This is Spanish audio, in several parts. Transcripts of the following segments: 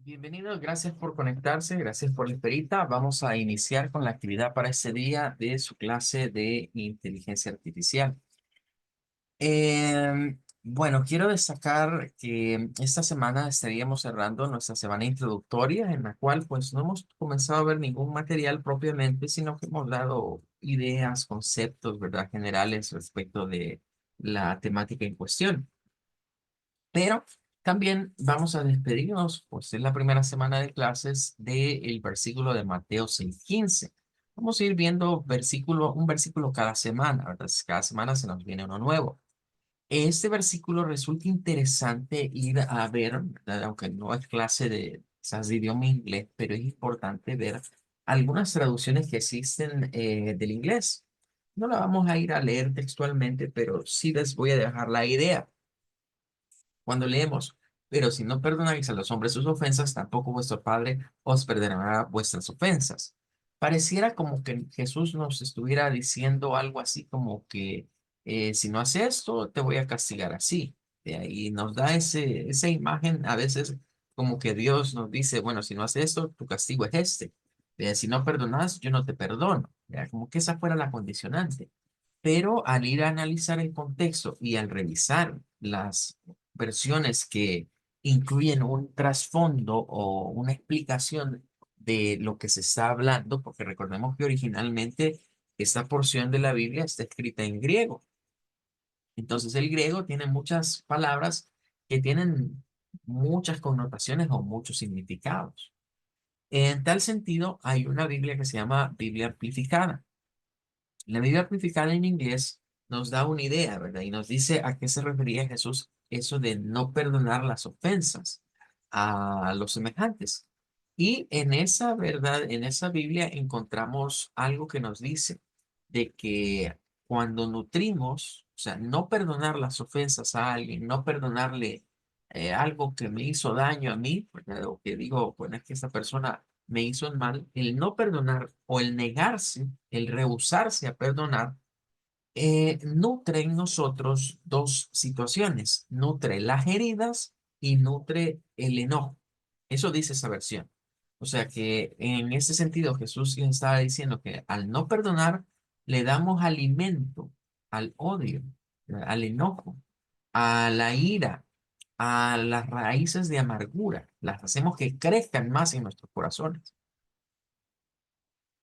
Bienvenidos, gracias por conectarse, gracias por la esperita. Vamos a iniciar con la actividad para este día de su clase de inteligencia artificial. Bueno, quiero destacar que esta semana estaríamos cerrando nuestra semana introductoria, en la cual pues no hemos comenzado a ver ningún material propiamente, sino que hemos dado ideas, conceptos, ¿verdad? Generales respecto de la temática en cuestión. Pero también vamos a despedirnos, pues es la primera semana de clases del versículo de Mateo 6:15. Vamos a ir viendo un versículo cada semana, ¿verdad? Cada semana se nos viene uno nuevo. Este versículo resulta interesante ir a ver, ¿verdad? Aunque no es clase de, quizás de idioma inglés, pero es importante ver algunas traducciones que existen del inglés. No la vamos a ir a leer textualmente, pero sí les voy a dejar la idea. Cuando leemos, pero si no perdonáis a los hombres sus ofensas, tampoco vuestro Padre os perdonará vuestras ofensas. Pareciera como que Jesús nos estuviera diciendo algo así como que si no haces esto, te voy a castigar así. De ahí nos da esa imagen a veces como que Dios nos dice, bueno, si no haces esto, tu castigo es este. Si no perdonas, yo no te perdono. Como que esa fuera la condicionante. Pero al ir a analizar el contexto y al revisar las versiones que incluyen un trasfondo o una explicación de lo que se está hablando, porque recordemos que originalmente esta porción de la Biblia está escrita en griego. Entonces el griego tiene muchas palabras que tienen muchas connotaciones o muchos significados. En tal sentido, hay una Biblia que se llama Biblia amplificada. La Biblia amplificada en inglés nos da una idea, ¿verdad? Y nos dice a qué se refería Jesús eso de no perdonar las ofensas a los semejantes. Y en esa verdad, en esa Biblia encontramos algo que nos dice de que cuando nutrimos, o sea, no perdonar las ofensas a alguien, no perdonarle algo que me hizo daño a mí, ¿verdad? O que digo, bueno, es que esta persona me hizo el mal, el no perdonar o el negarse, el rehusarse a perdonar, nutre en nosotros dos situaciones, nutre las heridas y nutre el enojo. Eso dice esa versión. O sea que en ese sentido Jesús les estaba diciendo que al no perdonar le damos alimento al odio, al enojo, a la ira, a las raíces de amargura, las hacemos que crezcan más en nuestros corazones.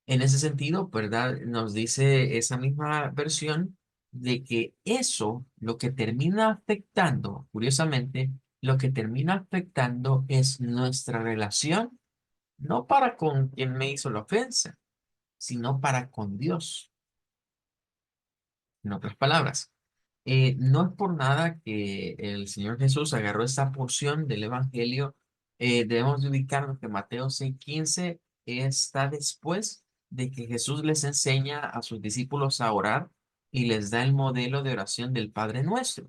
En ese sentido, ¿verdad? Nos dice esa misma versión de que eso, lo que termina afectando, curiosamente, lo que termina afectando es nuestra relación, no para con quien me hizo la ofensa, sino para con Dios. En otras palabras, no es por nada que el Señor Jesús agarró esta porción del Evangelio. Debemos de ubicarnos que Mateo 6:15 está después de que Jesús les enseña a sus discípulos a orar y les da el modelo de oración del Padre Nuestro.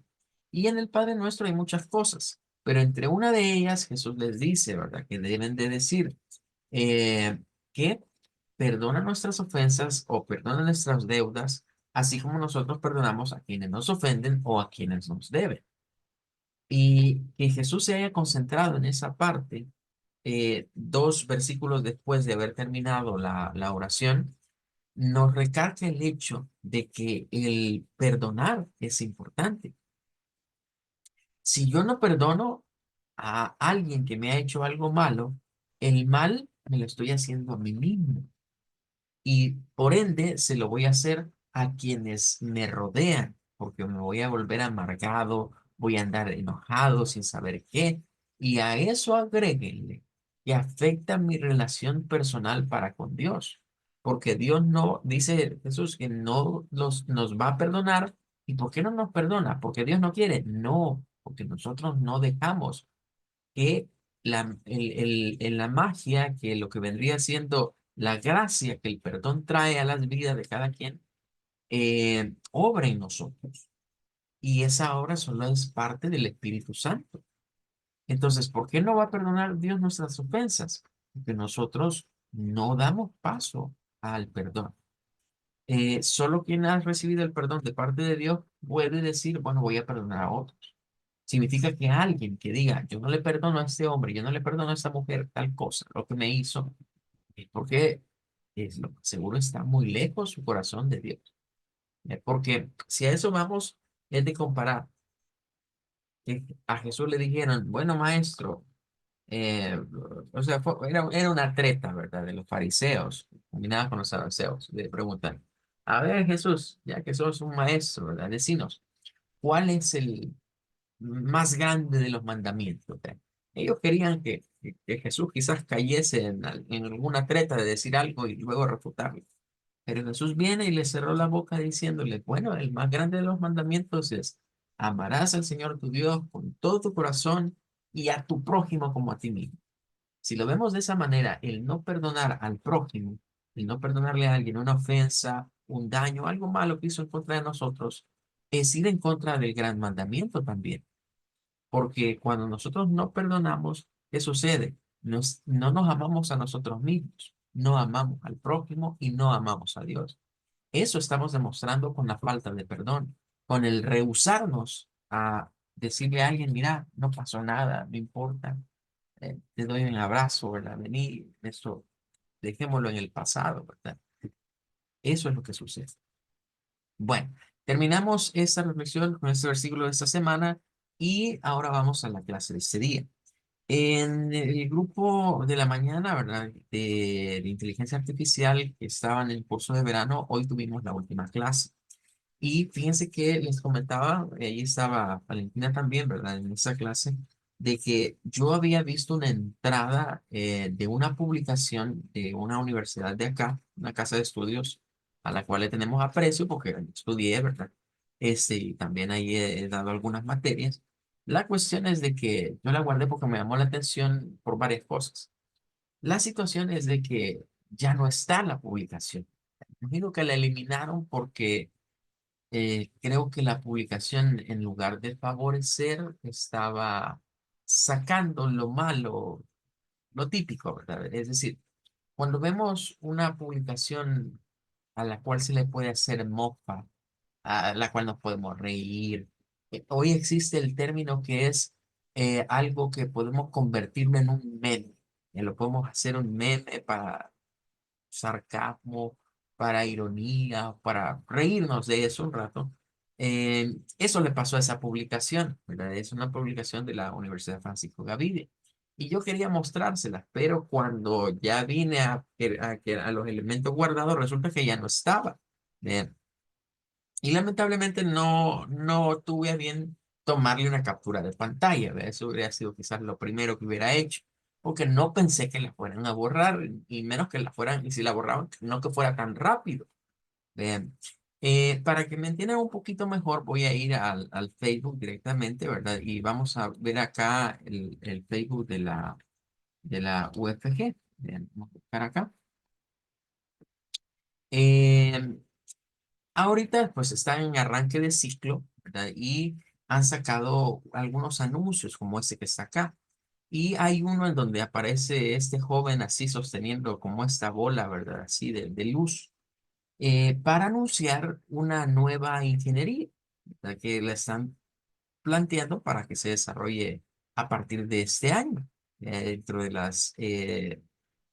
Y en el Padre Nuestro hay muchas cosas, pero entre una de ellas Jesús les dice, ¿verdad? Que deben de decir eh, que perdona nuestras ofensas o perdona nuestras deudas así como nosotros perdonamos a quienes nos ofenden o a quienes nos deben. Y que Jesús se haya concentrado en esa parte, dos versículos después de haber terminado la oración, nos recarga el hecho de que el perdonar es importante. Si yo no perdono a alguien que me ha hecho algo malo, el mal me lo estoy haciendo a mí mismo. Y por ende se lo voy a hacer a quienes me rodean, porque me voy a volver amargado, voy a andar enojado sin saber qué, y a eso agréguenle que afecta mi relación personal para con Dios, porque Dios no, dice Jesús, que no nos va a perdonar. ¿Y por qué no nos perdona? ¿Porque Dios no quiere? No, porque nosotros no dejamos que en la magia, que lo que vendría siendo la gracia que el perdón trae a las vidas de cada quien, obra en nosotros. Y esa obra solo es parte del Espíritu Santo. Entonces, ¿por qué no va a perdonar Dios nuestras ofensas? Porque nosotros no damos paso al perdón. Solo quien ha recibido el perdón de parte de Dios puede decir, bueno, voy a perdonar a otros. Significa que alguien que diga, yo no le perdono a este hombre, yo no le perdono a esta mujer tal cosa, lo que me hizo, es porque lo que seguro está muy lejos su corazón de Dios. Porque si a eso vamos, es de comparar que a Jesús le dijeron, bueno, maestro, eh, o sea, era una treta, ¿verdad? De los fariseos, combinada con los saduceos, le preguntan, a ver, Jesús, ya que sos un maestro, ¿verdad? Decinos, ¿cuál es el más grande de los mandamientos? ¿Verdad? Ellos querían que Jesús quizás cayese en alguna treta de decir algo y luego refutarlo. Pero Jesús viene y le cerró la boca diciéndole, bueno, el más grande de los mandamientos es, amarás al Señor tu Dios con todo tu corazón y a tu prójimo como a ti mismo. Si lo vemos de esa manera, el no perdonar al prójimo, el no perdonarle a alguien una ofensa, un daño, algo malo que hizo en contra de nosotros, es ir en contra del gran mandamiento también. Porque cuando nosotros no perdonamos, ¿qué sucede? No nos amamos a nosotros mismos, no amamos al prójimo y no amamos a Dios. Eso estamos demostrando con la falta de perdón, con el rehusarnos a decirle a alguien, mira, no pasó nada, no importa, te doy un abrazo, ¿verdad? Vení, eso, dejémoslo en el pasado, ¿verdad? Eso es lo que sucede. Bueno, terminamos esta reflexión con este versículo de esta semana y ahora vamos a la clase de este día. En el grupo de la mañana, ¿verdad? De inteligencia artificial que estaba en el curso de verano, hoy tuvimos la última clase. Y fíjense que les comentaba, ahí estaba Valentina también, ¿verdad? En esa clase, de que yo había visto una entrada de una publicación de una universidad de acá, una casa de estudios, a la cual le tenemos aprecio porque estudié, ¿verdad? Y también ahí he dado algunas materias. La cuestión es de que yo la guardé porque me llamó la atención por varias cosas. La situación es de que ya no está la publicación. Imagino que la eliminaron porque creo que la publicación, en lugar de favorecer, estaba sacando lo malo, lo típico, ¿verdad? Es decir, cuando vemos una publicación a la cual se le puede hacer mofa, a la cual nos podemos reír, hoy existe el término que es algo que podemos convertirlo en un meme. Lo podemos hacer un meme para sarcasmo, para ironía, para reírnos de eso un rato. Eso le pasó a esa publicación, ¿verdad? Es una publicación de la Universidad Francisco Gavidia. Y yo quería mostrársela, pero cuando ya vine a los elementos guardados, resulta que ya no estaba. Bien. Y lamentablemente no tuve a bien tomarle una captura de pantalla, ¿verdad? Eso hubiera sido quizás lo primero que hubiera hecho, porque no pensé que la fueran a borrar, y menos que la fueran, y si la borraban, no que fuera tan rápido. Vean, para que me entiendan un poquito mejor, voy a ir al Facebook directamente, ¿verdad? Y vamos a ver acá el Facebook de la UFG. Vean, vamos a buscar acá. Eh, Ahorita pues están en arranque de ciclo, ¿verdad? Y han sacado algunos anuncios como este que está acá. Y hay uno en donde aparece este joven así sosteniendo como esta bola, ¿verdad? Así de luz, para anunciar una nueva ingeniería, ¿verdad? Que la están planteando para que se desarrolle a partir de este año, dentro de las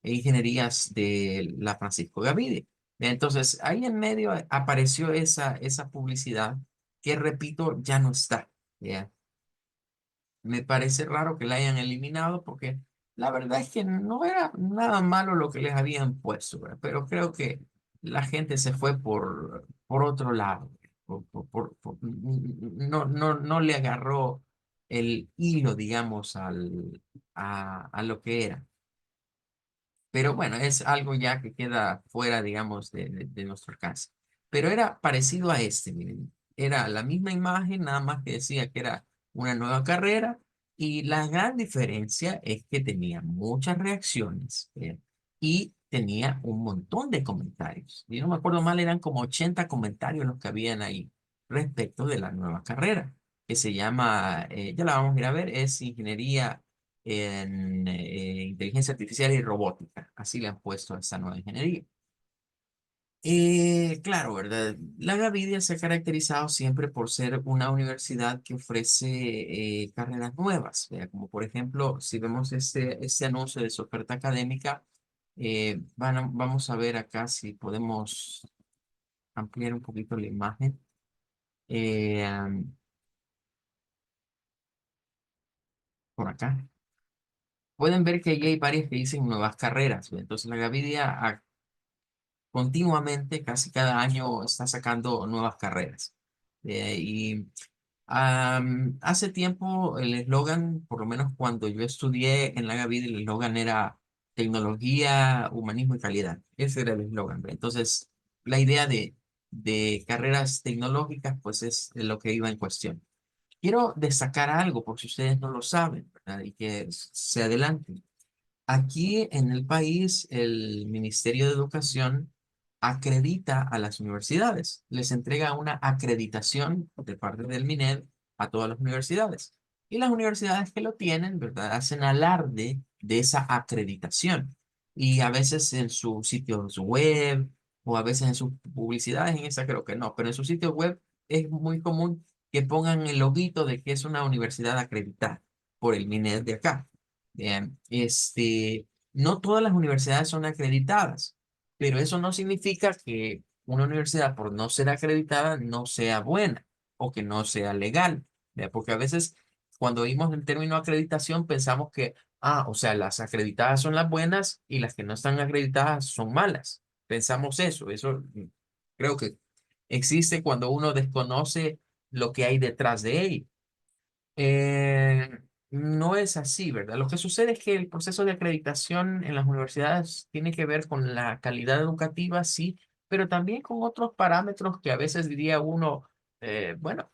ingenierías de la Francisco Gavidia. Entonces, ahí en medio apareció esa publicidad que, repito, ya no está. ¿Ya? Me parece raro que la hayan eliminado porque la verdad es que no era nada malo lo que les habían puesto, ¿verdad? Pero creo que la gente se fue por otro lado. No le agarró el hilo, digamos, a lo que era. Pero bueno, es algo ya que queda fuera, digamos, de nuestro alcance. Pero era parecido a este, miren. Era la misma imagen, nada más que decía que era una nueva carrera. Y la gran diferencia es que tenía muchas reacciones, y tenía un montón de comentarios. Si no me acuerdo mal, eran como 80 comentarios los que habían ahí respecto de la nueva carrera, que se llama, ya la vamos a ir a ver, es Ingeniería en inteligencia artificial y robótica. Así le han puesto a esta nueva ingeniería. Claro, ¿verdad? La Gavidia se ha caracterizado siempre por ser una universidad que ofrece carreras nuevas, ¿verdad? Como por ejemplo, si vemos este anuncio de su oferta académica, vamos a ver acá si podemos ampliar un poquito la imagen. Eh, am, por acá. Pueden ver que ahí hay varias que dicen nuevas carreras, ¿verdad? Entonces la Gavidia continuamente, casi cada año, está sacando nuevas carreras. Y hace tiempo el eslogan, por lo menos cuando yo estudié en la Gavidia, el eslogan era tecnología, humanismo y calidad. Ese era el eslogan, ¿verdad? Entonces, la idea de carreras tecnológicas, pues es lo que iba en cuestión. Quiero destacar algo, por si ustedes no lo saben, ¿verdad? Y que se adelanten. Aquí en el país, el Ministerio de Educación acredita a las universidades, les entrega una acreditación de parte del MINED a todas las universidades. Y las universidades que lo tienen, ¿verdad? Hacen alarde de esa acreditación. Y a veces en sus sitios web o a veces en sus publicidades, en esa creo que no, pero en sus sitios web es muy común que pongan el loguito de que es una universidad acreditada por el MINED de acá. Bien, no todas las universidades son acreditadas, pero eso no significa que una universidad, por no ser acreditada, no sea buena o que no sea legal. ¿Ve? Porque a veces cuando oímos el término acreditación pensamos que, o sea, las acreditadas son las buenas y las que no están acreditadas son malas. Pensamos eso creo que existe cuando uno desconoce lo que hay detrás de ello. Eh, no es así, ¿verdad? Lo que sucede es que el proceso de acreditación en las universidades tiene que ver con la calidad educativa, sí, pero también con otros parámetros que a veces diría uno, bueno,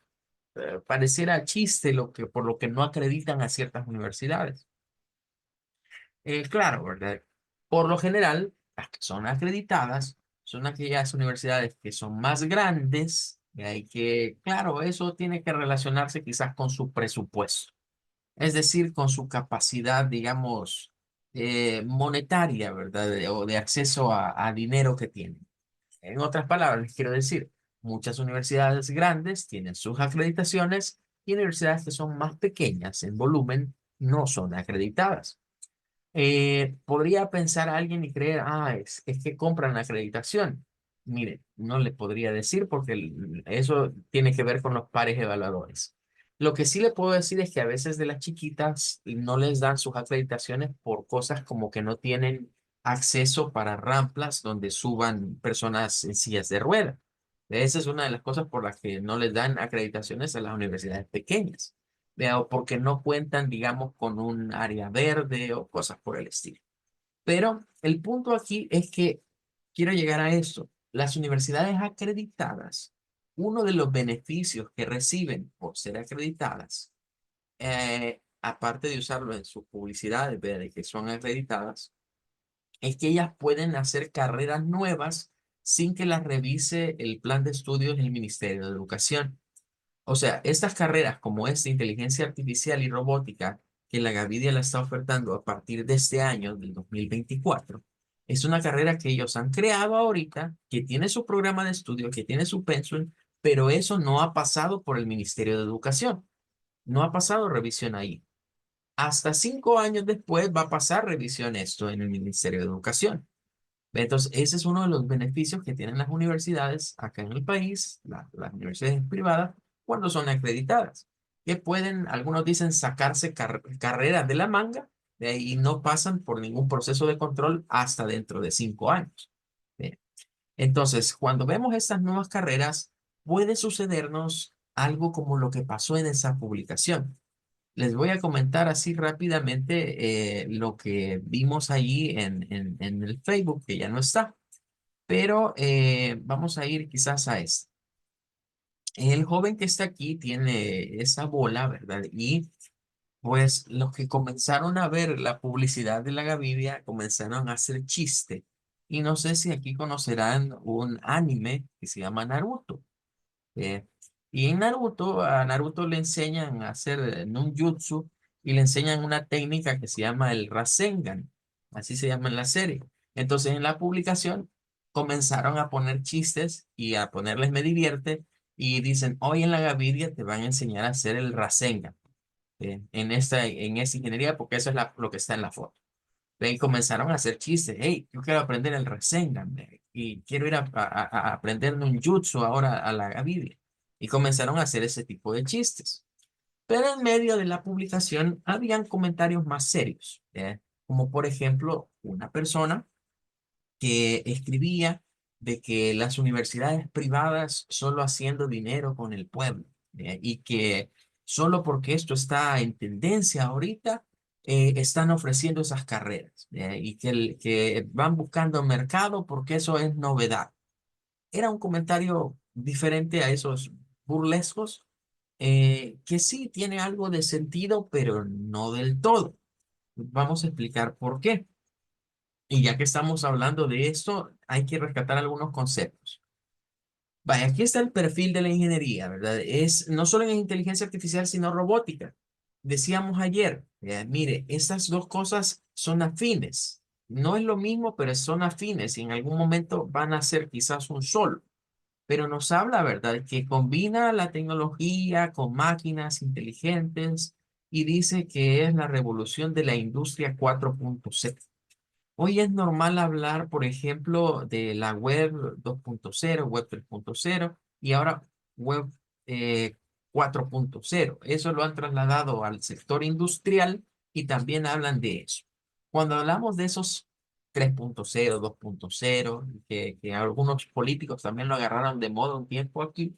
pareciera chiste por lo que no acreditan a ciertas universidades. Claro, ¿verdad? Por lo general, las que son acreditadas son aquellas universidades que son más grandes, y hay que, claro, eso tiene que relacionarse quizás con su presupuesto. Es decir, con su capacidad, digamos, monetaria, ¿verdad? O de acceso a dinero que tienen. En otras palabras, les quiero decir, muchas universidades grandes tienen sus acreditaciones y universidades que son más pequeñas en volumen no son acreditadas. Podría pensar alguien y creer, es que compran la acreditación. Mire, no le podría decir porque eso tiene que ver con los pares evaluadores. Lo que sí le puedo decir es que a veces de las chiquitas no les dan sus acreditaciones por cosas como que no tienen acceso para ramplas donde suban personas en sillas de rueda. Esa es una de las cosas por las que no les dan acreditaciones a las universidades pequeñas. O porque no cuentan, digamos, con un área verde o cosas por el estilo. Pero el punto aquí es que quiero llegar a esto. Las universidades acreditadas, uno de los beneficios que reciben por ser acreditadas, aparte de usarlo en sus publicidades, de que son acreditadas, es que ellas pueden hacer carreras nuevas sin que las revise el plan de estudios del Ministerio de Educación. O sea, estas carreras como esta, inteligencia artificial y robótica, que la Gavidia la está ofertando a partir de este año, del 2024, es una carrera que ellos han creado ahorita, que tiene su programa de estudio, que tiene su pensum, pero eso no ha pasado por el Ministerio de Educación. No ha pasado revisión ahí. Hasta 5 años después va a pasar revisión esto en el Ministerio de Educación. Entonces, ese es uno de los beneficios que tienen las universidades acá en el país, las universidades privadas, cuando son acreditadas, que pueden, algunos dicen, sacarse carreras de la manga y no pasan por ningún proceso de control hasta dentro de 5 años. Bien. Entonces, cuando vemos estas nuevas carreras, puede sucedernos algo como lo que pasó en esa publicación. Les voy a comentar así rápidamente lo que vimos allí en el Facebook, que ya no está, pero vamos a ir quizás a esto. El joven que está aquí tiene esa bola, ¿verdad? Y pues los que comenzaron a ver la publicidad de la Gavidia comenzaron a hacer chiste. Y no sé si aquí conocerán un anime que se llama Naruto. Eh, y en Naruto, a Naruto le enseñan a hacer ninjutsu y le enseñan una técnica que se llama el Rasengan. Así se llama en la serie. Entonces, en la publicación comenzaron a poner chistes y a ponerles me divierte y dicen, hoy en la Gavidia te van a enseñar a hacer el Rasengan en esta ingeniería porque eso es lo que está en la foto. Y comenzaron a hacer chistes, hey, yo quiero aprender el Rasengan y quiero ir a aprender Ninjutsu ahora a la Gavidia. Y comenzaron a hacer ese tipo de chistes. Pero en medio de la publicación habían comentarios más serios, como por ejemplo una persona que escribía de que las universidades privadas solo haciendo dinero con el pueblo, y que solo porque esto está en tendencia ahorita, están ofreciendo esas carreras, y que van buscando mercado porque eso es novedad. Era un comentario diferente a esos burlescos, que sí tiene algo de sentido, pero no del todo. Vamos a explicar por qué. Y ya que estamos hablando de esto, hay que rescatar algunos conceptos. Vaya, aquí está el perfil de la ingeniería, ¿verdad? Es no solo en inteligencia artificial, sino robótica. Decíamos ayer, mire, estas dos cosas son afines. No es lo mismo, pero son afines y en algún momento van a ser quizás un solo. Pero nos habla, ¿verdad?, que combina la tecnología con máquinas inteligentes y dice que es la revolución de la industria 4.0. Hoy es normal hablar, por ejemplo, de la web 2.0, web 3.0 y ahora web, 4.0. Eso lo han trasladado al sector industrial y también hablan de eso. Cuando hablamos de esos 3.0, 2.0, que algunos políticos también lo agarraron de moda un tiempo aquí,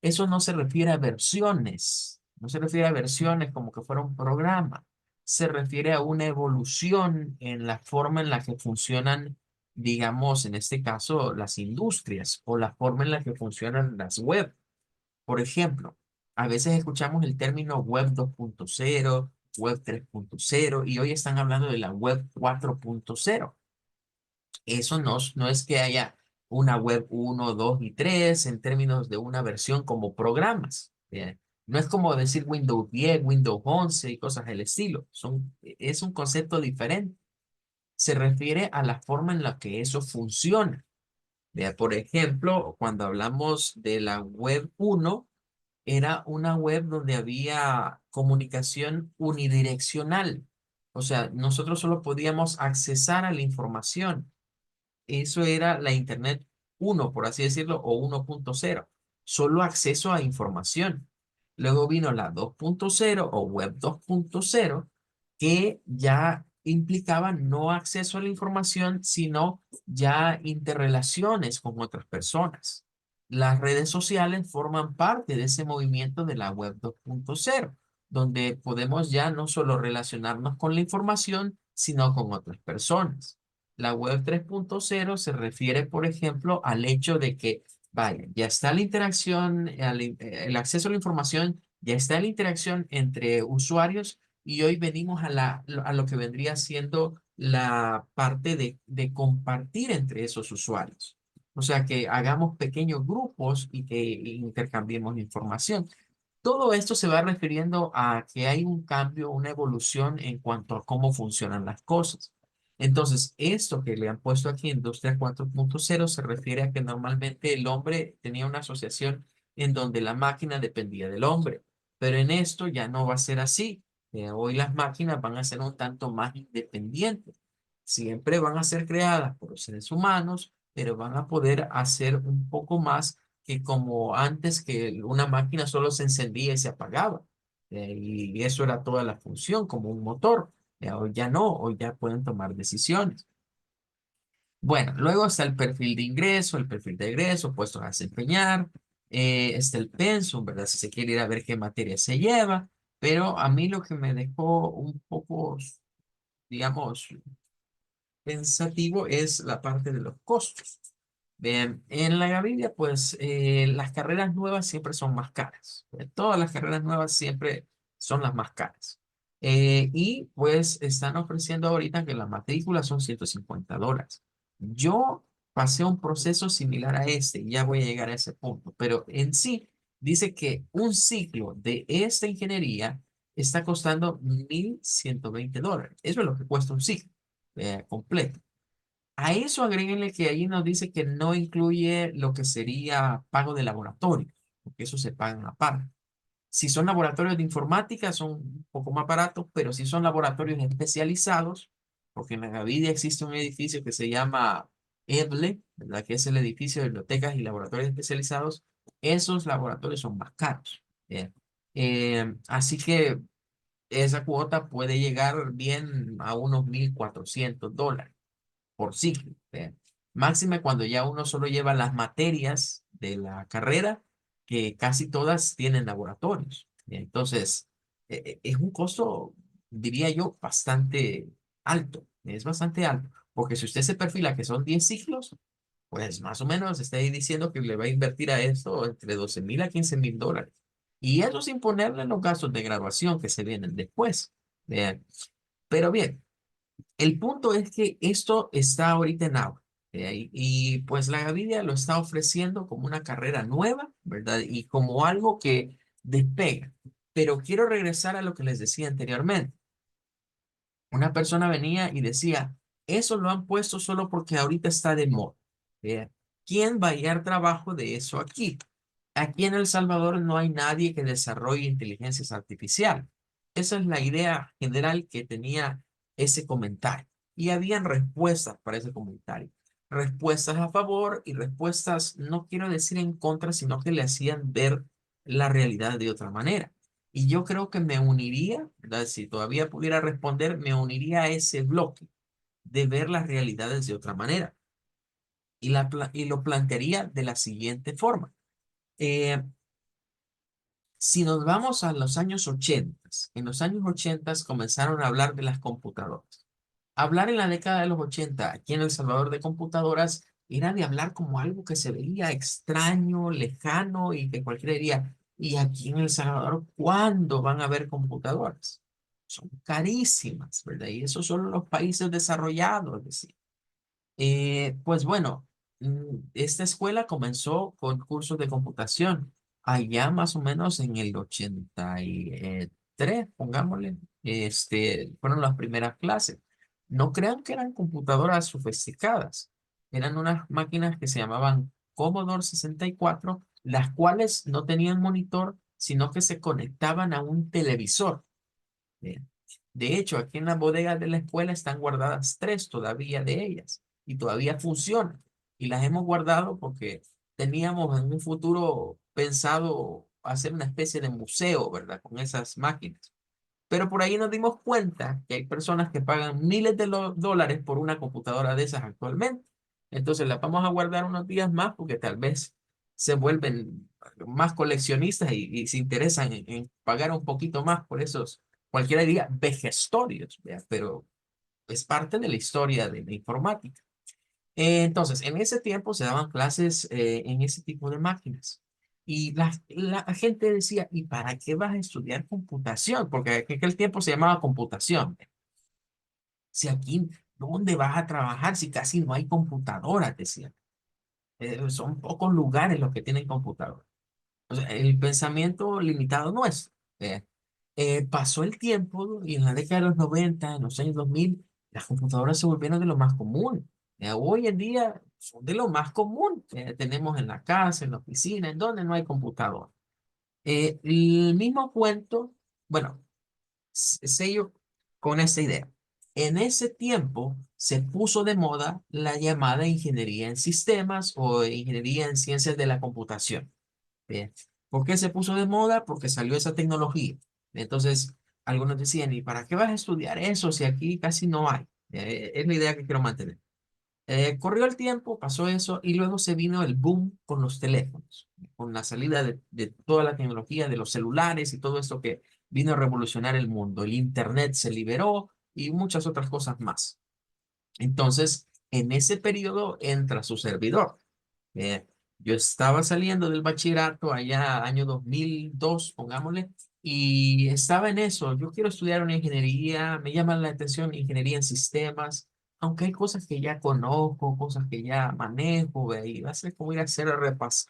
eso no se refiere a versiones, no se refiere a versiones como que fuera un programa, se refiere a una evolución en la forma en la que funcionan, digamos, en este caso, las industrias o la forma en la que funcionan las web. Por ejemplo, a veces escuchamos el término web 2.0, web 3.0 y hoy están hablando de la web 4.0. Eso no es que haya una web uno 2 y 3 en términos de una versión como programas. No es como decir Windows 10, Windows 11 y cosas del estilo. Es un concepto diferente. Se refiere a la forma en la que eso funciona. Vea, por ejemplo, cuando hablamos de la web uno, era una web donde había comunicación unidireccional. O sea, nosotros solo podíamos accesar a la información. Eso era la Internet uno, por así decirlo, o 1.0. Solo acceso a información. Luego vino la 2.0 o web 2.0, que ya implicaba no acceso a la información, sino ya interrelaciones con otras personas. Las redes sociales forman parte de ese movimiento de la web 2.0, donde podemos ya no solo relacionarnos con la información, sino con otras personas. La web 3.0 se refiere, por ejemplo, al hecho de que, vaya, ya está la interacción, el acceso a la información, ya está la interacción entre usuarios y hoy venimos a lo que vendría siendo la parte de compartir entre esos usuarios. O sea, que hagamos pequeños grupos y que intercambiemos información. Todo esto se va refiriendo a que hay un cambio, una evolución en cuanto a cómo funcionan las cosas. Entonces, esto que le han puesto aquí, Industria 4.0, se refiere a que normalmente el hombre tenía una asociación en donde la máquina dependía del hombre, pero en esto ya no va a ser así. Hoy las máquinas van a ser un tanto más independientes. Siempre van a ser creadas por los seres humanos, pero van a poder hacer un poco más que como antes, que una máquina solo se encendía y se apagaba. Y eso era toda la función, como un motor. Hoy ya no, hoy ya pueden tomar decisiones. Bueno, luego está el perfil de ingreso, el perfil de egreso, puestos a desempeñar. Está el pensum, ¿verdad? Si se quiere ir a ver qué materia se lleva. Pero a mí lo que me dejó un poco, digamos, pensativo es la parte de los costos. Bien, en la Gavidia, pues las carreras nuevas siempre son más caras. Todas las carreras nuevas siempre son las más caras. Y pues están ofreciendo ahorita que las matrículas son $150. Yo pasé un proceso similar a este y ya voy a llegar a ese punto, pero en sí dice que un ciclo de esta ingeniería está costando $1,120. Eso es lo que cuesta un ciclo completo. A eso agréguenle que ahí nos dice que no incluye lo que sería pago de laboratorio, porque eso se paga aparte. Si son laboratorios de informática, son un poco más baratos, pero si son laboratorios especializados, porque en la Gavidia existe un edificio que se llama EBLE, ¿verdad? Que es el edificio de bibliotecas y laboratorios especializados, esos laboratorios son más caros. Bien. Así que esa cuota puede llegar bien a unos $1,400 por ciclo. ¿Ve? Máxime cuando ya uno solo lleva las materias de la carrera, que casi todas tienen laboratorios. Entonces, es un costo, diría yo, bastante alto. Es bastante alto. Porque si usted se perfila que son 10 ciclos, pues más o menos está ahí diciendo que le va a invertir a esto entre 12,000 a $15,000. Y eso sin ponerle los gastos de graduación que se vienen después. Vean. Pero bien. El punto es que esto está ahorita en auge, y pues la Gavidia lo está ofreciendo como una carrera nueva, ¿verdad? Y como algo que despega. Pero quiero regresar a lo que les decía anteriormente. Una persona venía y decía, eso lo han puesto solo porque ahorita está de moda. ¿Ve? ¿Quién va a hallar trabajo de eso aquí? Aquí en El Salvador no hay nadie que desarrolle inteligencias artificiales. Esa es la idea general que tenía ese comentario. Y habían respuestas para ese comentario. Respuestas a favor y respuestas, no quiero decir en contra, sino que le hacían ver la realidad de otra manera. Y yo creo que me uniría, ¿verdad? Si todavía pudiera responder, me uniría a ese bloque de ver las realidades de otra manera. Y lo plantearía de la siguiente forma. Eh, si nos vamos a los años 80, en los años 80 comenzaron a hablar de las computadoras. Hablar en la década de los 80 aquí en El Salvador de computadoras era de hablar como algo que se veía extraño, lejano y que cualquiera diría, ¿y aquí en El Salvador cuándo van a haber computadoras? Son carísimas, ¿verdad? Y eso solo los países desarrollados, decía. Pues bueno, esta escuela comenzó con cursos de computación allá más o menos en el 83, pongámosle, fueron las primeras clases. No crean que eran computadoras sofisticadas, eran unas máquinas que se llamaban Commodore 64, las cuales no tenían monitor, sino que se conectaban a un televisor. Bien. De hecho, aquí en la bodega de la escuela están guardadas tres todavía de ellas y todavía funcionan. Y las hemos guardado porque teníamos en un futuro pensado hacer una especie de museo, ¿verdad? Con esas máquinas. Pero por ahí nos dimos cuenta que hay personas que pagan miles de dólares por una computadora de esas actualmente. Entonces las vamos a guardar unos días más porque tal vez se vuelven más coleccionistas y se interesan en pagar un poquito más por esos, cualquiera diría, vejestorios, ¿vea? Pero es parte de la historia de la informática. Entonces, en ese tiempo se daban clases en ese tipo de máquinas. Y la gente decía, ¿y para qué vas a estudiar computación? Porque en aquel tiempo se llamaba computación. Si aquí, ¿dónde vas a trabajar si casi no hay computadoras? Decían. Son pocos lugares los que tienen computadoras. O sea, el pensamiento limitado no es. Pasó el tiempo y en la década de los 90, en los años 2000, las computadoras se volvieron de lo más común. Hoy en día son de lo más común. Tenemos en la casa, en la oficina, en donde no hay computadora. El mismo cuento, bueno, sello con esta idea. En ese tiempo se puso de moda la llamada ingeniería en sistemas o ingeniería en ciencias de la computación. Bien. ¿Por qué se puso de moda? Porque salió esa tecnología. Entonces, algunos decían, ¿y para qué vas a estudiar eso si aquí casi no hay? Es la idea que quiero mantener. Corrió el tiempo, pasó eso, y luego se vino el boom con los teléfonos, con la salida de toda la tecnología, de los celulares y todo esto que vino a revolucionar el mundo. El Internet se liberó y muchas otras cosas más. Entonces, en ese periodo entra su servidor. Eh, yo estaba saliendo del bachillerato allá año 2002, pongámosle, y estaba en eso. Yo quiero estudiar una ingeniería, me llama la atención ingeniería en sistemas, aunque hay cosas que ya conozco, cosas que ya manejo, y va a ser como ir a hacer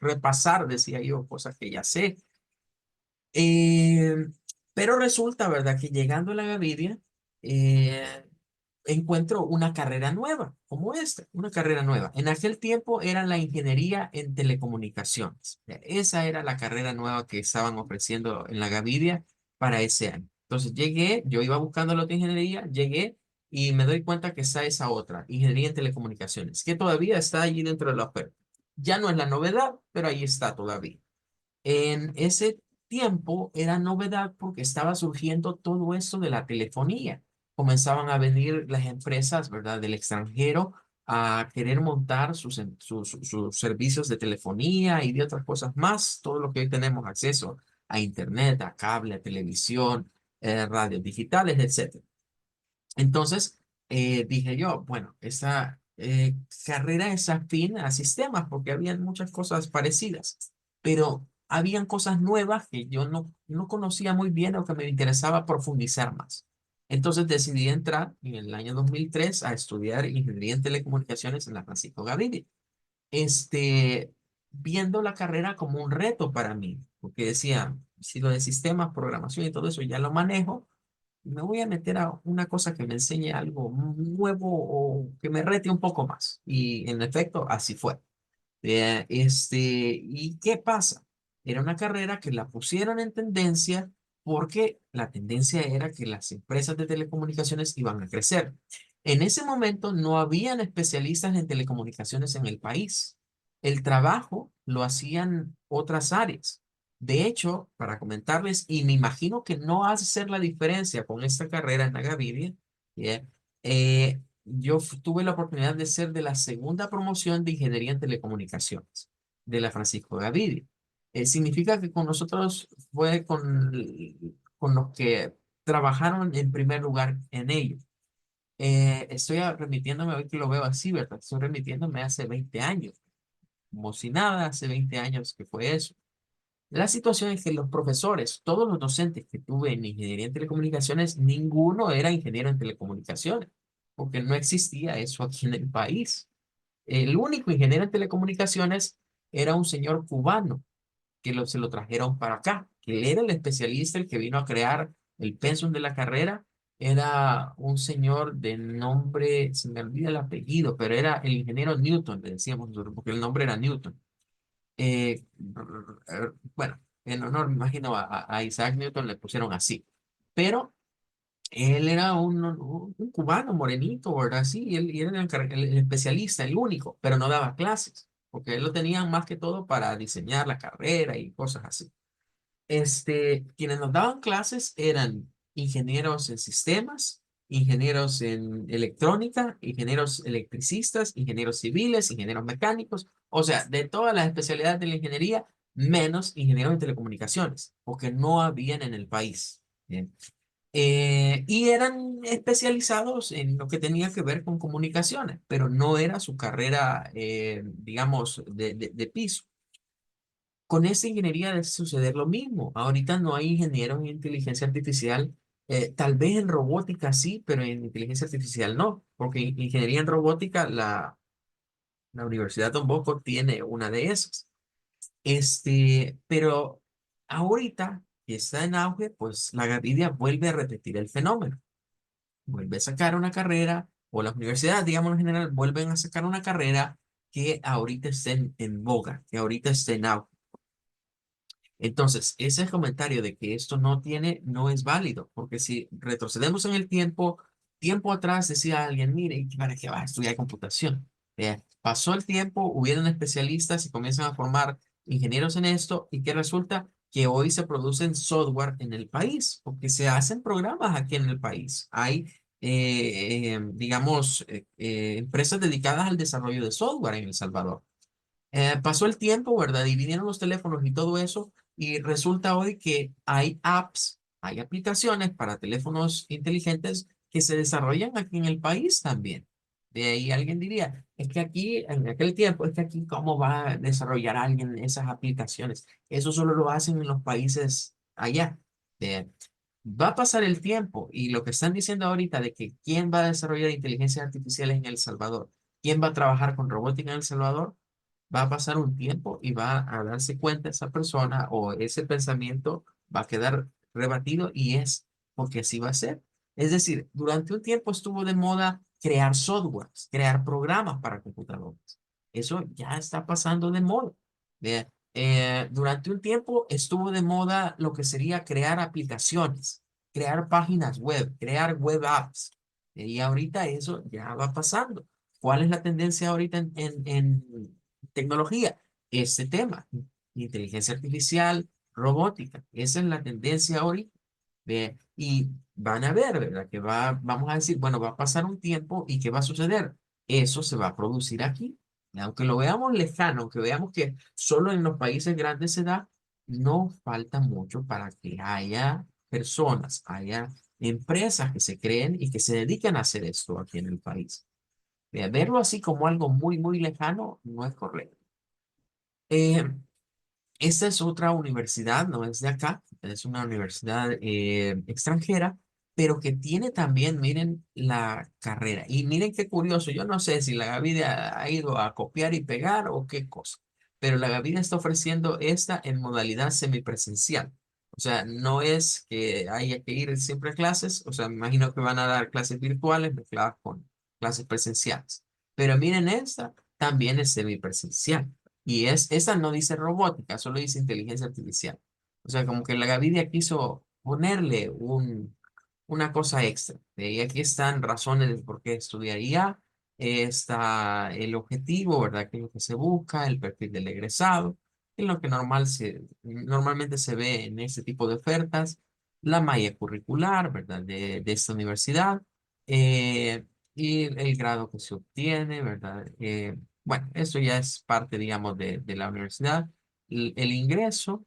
repasar, decía yo, cosas que ya sé. Eh, pero resulta, ¿verdad?, que llegando a la Gaviria, encuentro una carrera nueva, como esta, una carrera nueva. En aquel tiempo era la ingeniería en telecomunicaciones. Esa era la carrera nueva que estaban ofreciendo en la Gavidia para ese año. Entonces llegué, yo iba buscando la otra ingeniería, llegué y me doy cuenta que está esa otra, ingeniería en telecomunicaciones, que todavía está allí dentro de la oferta. Ya no es la novedad, pero ahí está todavía. En ese tiempo era novedad porque estaba surgiendo todo esto de la telefonía. Comenzaban a venir las empresas, ¿verdad?, del extranjero a querer montar sus servicios de telefonía y de otras cosas más, todo lo que hoy tenemos acceso a internet, a cable, a televisión, radios digitales, etcétera. Entonces, dije yo, bueno, esa carrera es afín a sistemas porque habían muchas cosas parecidas, pero habían cosas nuevas que yo no conocía muy bien o que me interesaba profundizar más. Entonces decidí entrar en el año 2003 a estudiar ingeniería en telecomunicaciones en la Francisco Gavidia, este, viendo la carrera como un reto para mí, porque decía, si lo de sistemas, programación y todo eso ya lo manejo, me voy a meter a una cosa que me enseñe algo nuevo o que me rete un poco más. Y en efecto, así fue. ¿Y qué pasa? Era una carrera que la pusieron en tendencia porque la tendencia era que las empresas de telecomunicaciones iban a crecer. En ese momento no habían especialistas en telecomunicaciones en el país. El trabajo lo hacían otras áreas. De hecho, para comentarles, y me imagino que no hace ser la diferencia con esta carrera en Agavidia, ¿ya? Yo tuve la oportunidad de ser de la segunda promoción de Ingeniería en Telecomunicaciones de la Francisco Gavidia. Significa que con nosotros fue con los que trabajaron en primer lugar en ello. Estoy remitiéndome, hoy que lo veo así, ¿verdad? Estoy remitiéndome hace 20 años, como si nada, hace 20 años que fue eso. La situación es que los profesores, todos los docentes que tuve en ingeniería en telecomunicaciones, ninguno era ingeniero en telecomunicaciones, porque no existía eso aquí en el país. El único ingeniero en telecomunicaciones era un señor cubano que se lo trajeron para acá, que él era el especialista, el que vino a crear el pensum de la carrera. Era un señor de nombre, se me olvida el apellido, pero era el ingeniero Newton, le decíamos nosotros, porque el nombre era Newton. Bueno, en honor, me imagino, a Isaac Newton le pusieron así. Pero él era un cubano morenito, ¿verdad? Sí, y él era el especialista, el único, pero no daba clases, porque él lo tenían más que todo para diseñar la carrera y cosas así. Quienes nos daban clases eran ingenieros en sistemas, ingenieros en electrónica, ingenieros electricistas, ingenieros civiles, ingenieros mecánicos, o sea, de todas las especialidades de la ingeniería, menos ingenieros en telecomunicaciones, porque no habían en el país. Bien. Y eran especializados en lo que tenía que ver con comunicaciones, pero no era su carrera, digamos, de piso. Con esta ingeniería debe suceder lo mismo. Ahorita no hay ingenieros en inteligencia artificial. Tal vez en robótica sí, pero en inteligencia artificial no, porque ingeniería en robótica, la Universidad Don Bosco tiene una de esas. Pero ahorita que está en auge, pues la Gavidia vuelve a repetir el fenómeno. Vuelve a sacar una carrera, o las universidades, digamos en general, vuelven a sacar una carrera que ahorita esté en boga, que ahorita esté en auge. Entonces, ese comentario de que esto no es válido, porque si retrocedemos en el tiempo, tiempo atrás decía alguien, mire, ¿y para qué va a estudiar computación? Pasó el tiempo, hubieron especialistas y comienzan a formar ingenieros en esto, y que resulta que hoy se producen software en el país, porque se hacen programas aquí en el país. Hay, digamos, empresas dedicadas al desarrollo de software en El Salvador. Pasó el tiempo, ¿verdad? Dividieron los teléfonos y todo eso, y resulta hoy que hay apps, hay aplicaciones para teléfonos inteligentes que se desarrollan aquí en el país también. De ahí alguien diría, es que aquí, en aquel tiempo, es que aquí, ¿cómo va a desarrollar alguien esas aplicaciones? Eso solo lo hacen en los países allá. Eh, Va a pasar el tiempo y lo que están diciendo ahorita de que quién va a desarrollar inteligencias artificiales en El Salvador, quién va a trabajar con robótica en El Salvador, va a pasar un tiempo y va a darse cuenta esa persona o ese pensamiento va a quedar rebatido y es porque así va a ser. Es decir, durante un tiempo estuvo de moda crear softwares, crear programas para computadoras. Eso ya está pasando de moda. Vea, durante un tiempo estuvo de moda lo que sería crear aplicaciones, crear páginas web, crear web apps. Y ahorita eso ya va pasando. ¿Cuál es la tendencia ahorita en tecnología? Este tema, inteligencia artificial, robótica. Esa es la tendencia ahorita. Ve, y van a ver, ¿verdad? Vamos a decir, bueno, va a pasar un tiempo y ¿qué va a suceder? Eso se va a producir aquí. Y aunque lo veamos lejano, aunque veamos que solo en los países grandes se da, no falta mucho para que haya personas, haya empresas que se creen y que se dedican a hacer esto aquí en el país. Verlo así como algo muy, muy lejano no es correcto. Eh, Esta es otra universidad, no es de acá, es una universidad extranjera, pero que tiene también, miren, la carrera. Y miren qué curioso, yo no sé si la Gavidia ha ido a copiar y pegar o qué cosa, pero la Gavidia está ofreciendo esta en modalidad semipresencial. O sea, no es que haya que ir siempre a clases, o sea, me imagino que van a dar clases virtuales mezcladas con clases presenciales. Pero miren, esta también es semipresencial. Y esa no dice robótica, solo dice inteligencia artificial. O sea, como que la Gavidia quiso ponerle una cosa extra. Y aquí están razones de por qué estudiaría. Está el objetivo, ¿verdad? Que es lo que se busca, el perfil del egresado, que es lo que normalmente se ve en este tipo de ofertas, la malla curricular, ¿verdad? De esta universidad, eh, y el grado que se obtiene, ¿verdad? Bueno, eso ya es parte, digamos, de la universidad, el ingreso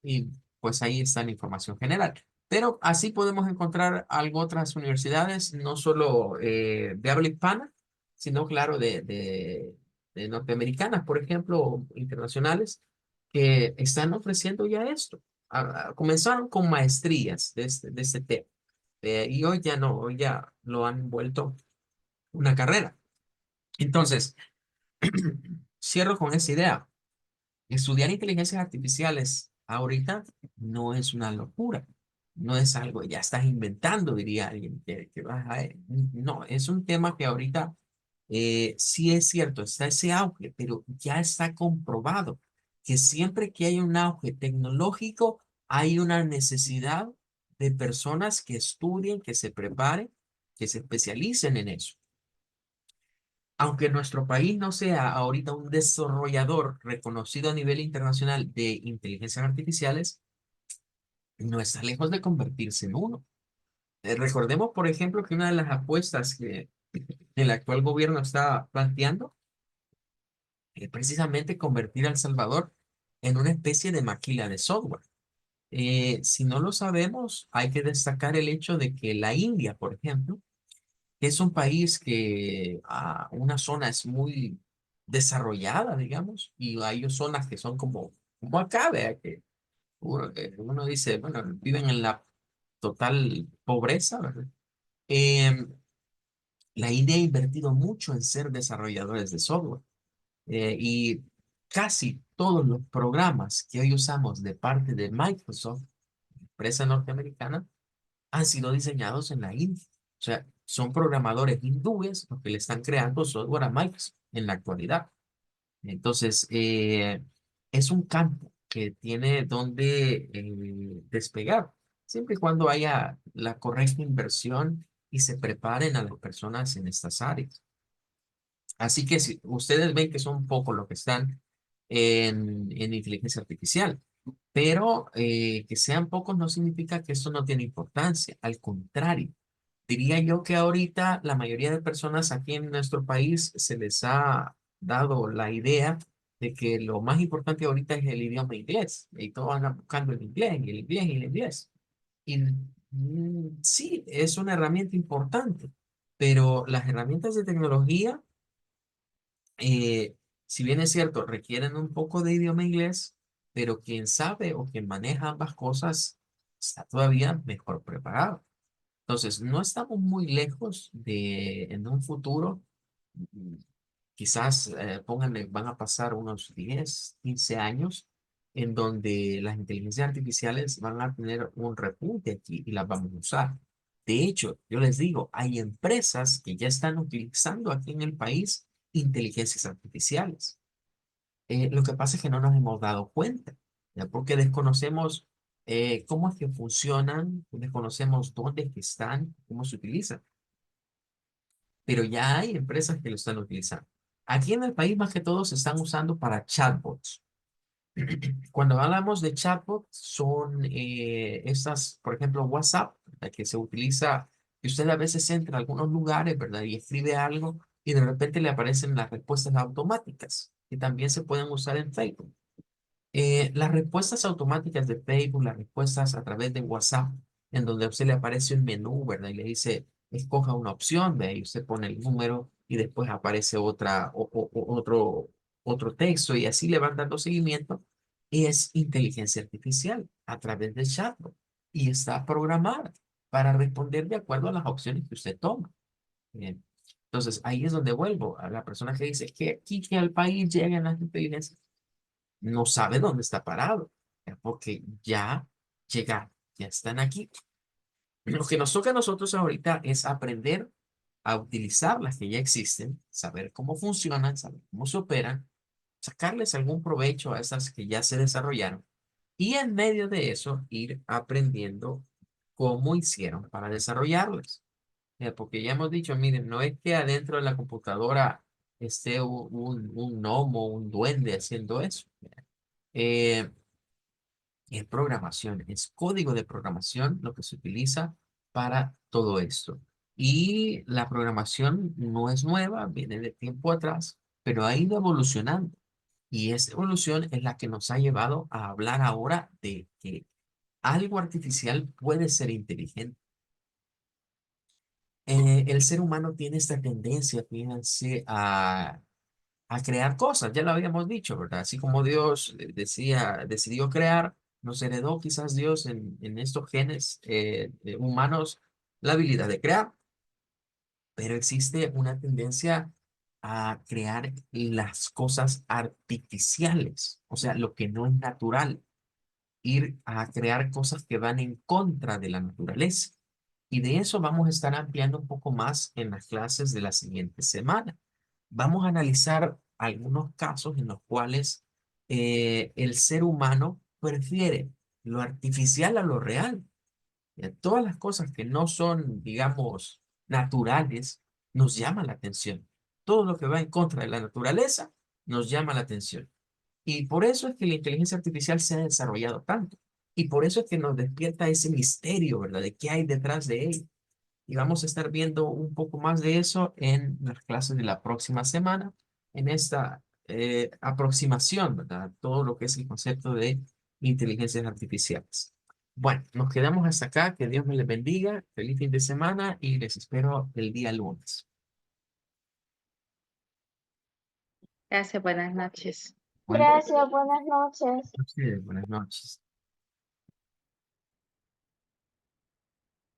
y pues ahí está la información general. Pero así podemos encontrar algo otras universidades, no solo de habla hispana, sino claro de norteamericanas, por ejemplo, o internacionales, que están ofreciendo ya esto. Comenzaron con maestrías de este tema, y hoy ya no, hoy ya lo han vuelto una carrera. Entonces, cierro con esa idea. Estudiar inteligencias artificiales ahorita no es una locura, no es algo, ya estás inventando, diría alguien, que vas a... No, es un tema que ahorita sí es cierto, está ese auge, pero ya está comprobado que siempre que hay un auge tecnológico, hay una necesidad de personas que estudien, que se preparen, que se especialicen en eso. Aunque nuestro país no sea ahorita un desarrollador reconocido a nivel internacional de inteligencias artificiales, no está lejos de convertirse en uno. Recordemos, por ejemplo, que una de las apuestas que el actual gobierno está planteando es precisamente convertir a El Salvador en una especie de maquila de software. Si no lo sabemos, hay que destacar el hecho de que la India, por ejemplo, es un país que una zona es muy desarrollada, digamos, y hay zonas que son como acá, vea, que uno dice, bueno, viven en la total pobreza, ¿verdad? Em, la India ha invertido mucho en ser desarrolladores de software, y casi todos los programas que hoy usamos de parte de Microsoft, empresa norteamericana, han sido diseñados en la India. O sea, son programadores hindúes los que le están creando software a Microsoft en la actualidad. Entonces, es un campo que tiene donde despegar, siempre y cuando haya la correcta inversión y se preparen a las personas en estas áreas. Así que si ustedes ven que son pocos los que están en inteligencia artificial, pero que sean pocos no significa que esto no tiene importancia. Al contrario, diría yo que ahorita la mayoría de personas aquí en nuestro país se les ha dado la idea de que lo más importante ahorita es el idioma inglés. Y todos andan buscando el inglés, y el inglés, y el inglés. Y sí, es una herramienta importante, pero las herramientas de tecnología, si bien es cierto, requieren un poco de idioma inglés, pero quien sabe o quien maneja ambas cosas está todavía mejor preparado. Entonces, no estamos muy lejos de, en un futuro, mm, quizás, pónganle, van a pasar unos 10 15 años en donde las inteligencias artificiales van a tener un repunte aquí y las vamos a usar. De hecho, yo les digo, hay empresas que ya están utilizando aquí en el país inteligencias artificiales. Lo que pasa es que no nos hemos dado cuenta, ¿ya? Porque desconocemos cómo es que funcionan, desconocemos dónde es que están, cómo se utilizan, pero ya hay empresas que lo están utilizando. Aquí en el país más que todo se están usando para chatbots. Cuando hablamos de chatbot, son estas, por ejemplo, WhatsApp, la que se utiliza, que usted a veces entra a algunos lugares, ¿verdad? Y escribe algo y de repente le aparecen las respuestas automáticas, que también se pueden usar en Facebook. Las respuestas automáticas de Facebook, las respuestas a través de WhatsApp, en donde a usted le aparece un menú, ¿verdad? Y le dice, escoja una opción, de ahí usted pone el número y después aparece otro texto y así le van dando seguimiento. Es inteligencia artificial a través del chatbot y está programada para responder de acuerdo a las opciones que usted toma. Bien. Entonces, ahí es donde vuelvo a la persona que dice que aquí que al país llegan las inteligencias no sabe dónde está parado, ¿ya? Porque ya llegaron, ya están aquí. Lo que nos toca a nosotros ahorita es aprender a utilizar las que ya existen, saber cómo funcionan, saber cómo se operan, sacarles algún provecho a esas que ya se desarrollaron y en medio de eso ir aprendiendo cómo hicieron para desarrollarlas. Porque ya hemos dicho, miren, no es que adentro de la computadora esté un gnomo, un duende haciendo eso. Eh, es programación, es código de programación lo que se utiliza para todo esto. Y la programación no es nueva, viene de tiempo atrás, pero ha ido evolucionando. Y esa evolución es la que nos ha llevado a hablar ahora de que algo artificial puede ser inteligente. El ser humano tiene esta tendencia, fíjense, a crear cosas, ya lo habíamos dicho, ¿verdad? Así como Dios decidió crear, nos heredó quizás Dios en estos genes humanos la habilidad de crear, pero existe una tendencia a crear las cosas artificiales, o sea, lo que no es natural, ir a crear cosas que van en contra de la naturaleza. Y de eso vamos a estar ampliando un poco más en las clases de la siguiente semana. Vamos a analizar algunos casos en los cuales el ser humano prefiere lo artificial a lo real. Todas las cosas que no son, digamos, naturales, nos llaman la atención. Todo lo que va en contra de la naturaleza nos llama la atención. Y por eso es que la inteligencia artificial se ha desarrollado tanto. Y por eso es que nos despierta ese misterio, ¿verdad? De qué hay detrás de él. Y vamos a estar viendo un poco más de eso en las clases de la próxima semana, en esta aproximación, ¿verdad? Todo lo que es el concepto de inteligencias artificiales. Bueno, nos quedamos hasta acá. Que Dios me les bendiga. Feliz fin de semana y les espero el día lunes. Gracias, buenas noches. Bueno, Gracias, buenas noches. buenas noches.